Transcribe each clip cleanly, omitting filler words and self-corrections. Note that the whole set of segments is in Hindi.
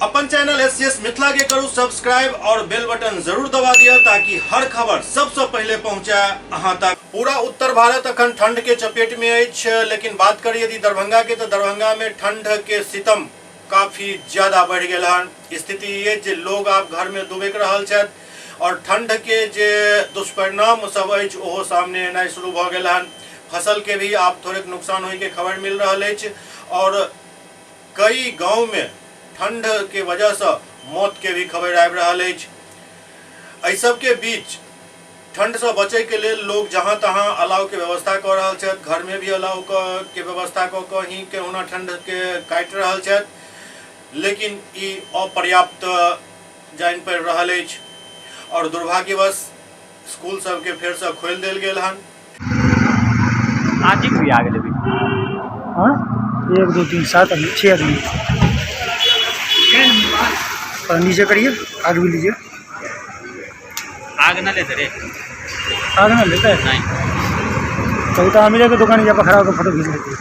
अपन चैनल एससीएस मिथिला के करू सब्सक्राइब और बेल बटन जरूर दबा दिया ताकि हर खबर सबसे पहले पहुंचा अहां तक। पूरा उत्तर भारत अखन ठंड के चपेट में अछि, लेकिन बात करिए यदि दरभंगा के तो दरभंगा में ठंड के सितम काफी ज्यादा बढ़ गए हन। स्थिति ये जे लोग आप घर में दुबक रहल छथि और ठंड के जे दुष्परिणाम सब अछि ओहो सामने एनाइ शुरू भ गेल हन। फसल के भी आप थोड़े नुकसान होय के खबर मिल रहा है और कई गांव में ठंड के वजह से मौत के भी खबर आबि रहा है। एहि सब के बीच ठंड से बचे के लिए लोग जहां तहां अलाव के व्यवस्था कर रहा है, घर में भी अलाव के व्यवस्था क ही केहुना ठंड के काटि रहा है, लेकिन ई अपर्याप्त जान पड़ रहा है और दुर्भाग्यवश स्कूल सब के फिर से खोल देल गेल हन। आज ही आ गए हाँ 1 2 3 7 आदमी 6 आदमी और नीचे करिए आग भी लीजिए। आग ना लेते रे, आग ना लेता है नहीं तो हम जाकर दुकान जहाँ पर खड़ा होकर फोटो खींच लेते हैं।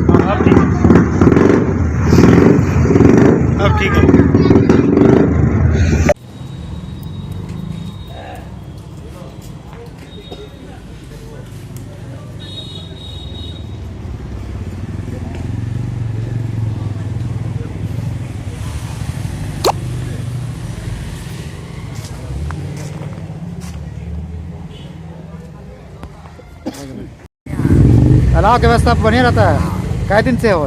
हाँ अब ठीक है, अब ठीक है। अलाव की व्यवस्था बढ़िया रहता है। कई दिन से हो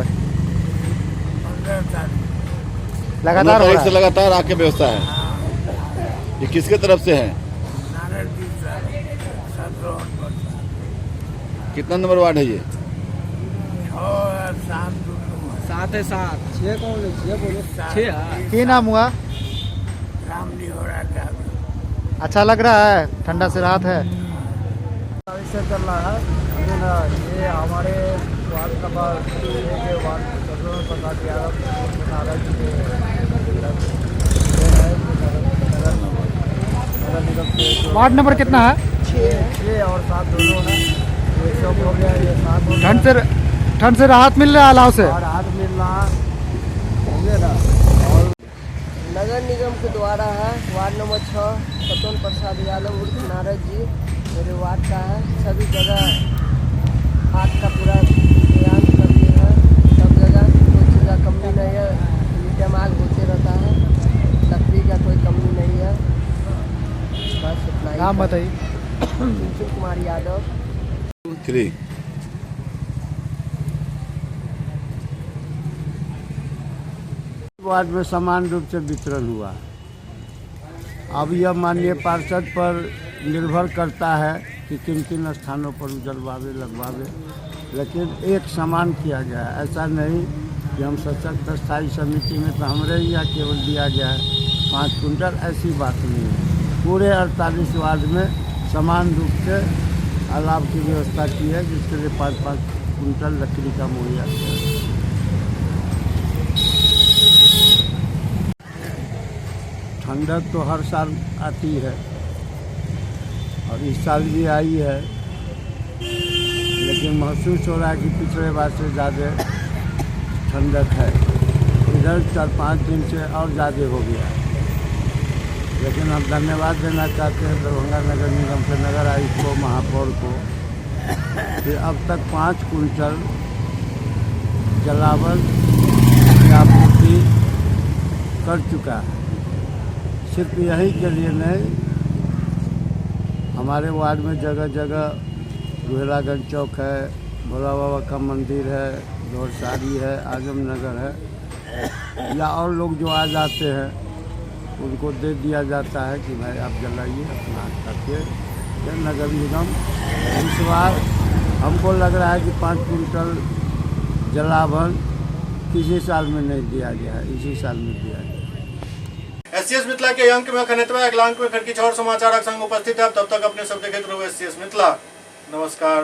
लगातार हो रहा है? लगातार आके व्यवस्था है। ये किसके तरफ से है? कितना नंबर वार्ड है ये? 7 है 7 6 कौन ले 6 बोले 6 की नाम हुआ? अच्छा लग रहा है, ठंडा से राहत है। इससे चल रहा है ये हमारे वार्ड का वार्ड नंबर कितना है? 6 और 7 दोनों है। ये सब हो गया, ये 7 ठंड से राहत मिल रहा है अलाव से? राहत मिल रहा है। और नगर निगम के द्वारा है वार्ड नंबर 6 सतोन प्रसाद यादव उर्फ नारद जी मेरे वार्ड का है। सभी जगह हाथ का पूरा ध्यान कर दिए हैं, सब जगह कोई चीज़ का कमी नहीं है। इस्तेमाल होते रहता है, लकड़ी का कोई कमी नहीं है। बस इतना ही। नाम बताइए। सुशील कुमार यादव। 3 वार्ड में समान रूप से वितरण हुआ। अब यह माननीय पार्षद पर निर्भर करता है कि किन किन स्थानों पर उजलवावे लगवावे, लेकिन एक समान किया गया है। ऐसा नहीं कि हम सशक्त स्थायी समिति में तो हमारे यहाँ केवल दिया गया है 5 कुंटल, ऐसी बात नहीं है। पूरे 48 वार्ड में समान रूप से अलाव की व्यवस्था की है, जिसके लिए 5-5 कुंटल लकड़ी का मुहैया किया है। ठंडक तो हर साल आती है और इस साल भी आई है, लेकिन महसूस हो रहा है कि पिछले बार से ज़्यादा ठंडक है। इधर 4-5 दिन से और ज़्यादा हो गया, लेकिन हम धन्यवाद देना चाहते हैं दरभंगा नगर निगम के नगर आयुक्त को, महापौर को, कि अब तक 5 कुंटल जलावन की आपूर्ति कर चुका है। सिर्फ यही के लिए नहीं, हमारे वार्ड में जगह जगह रुहेलागंज चौक है, भोला बाबा का मंदिर है, घोड़सारी है, आजमनगर है, या और लोग जो आ जाते हैं उनको दे दिया जाता है कि भाई आप जलाइए अपना करके। ये नगर निगम इस बार हमको लग रहा है कि 5 कुंटल जलावन किसी साल में नहीं दिया गया है, इसी साल में दिया गया। एससीएस मिथिला के अंक में खनितवा अगला अंक में फिर कुछ और समाचार संग उपस्थित है। तब तक अपने सब देखे रहो एससीएस मिथिला। नमस्कार।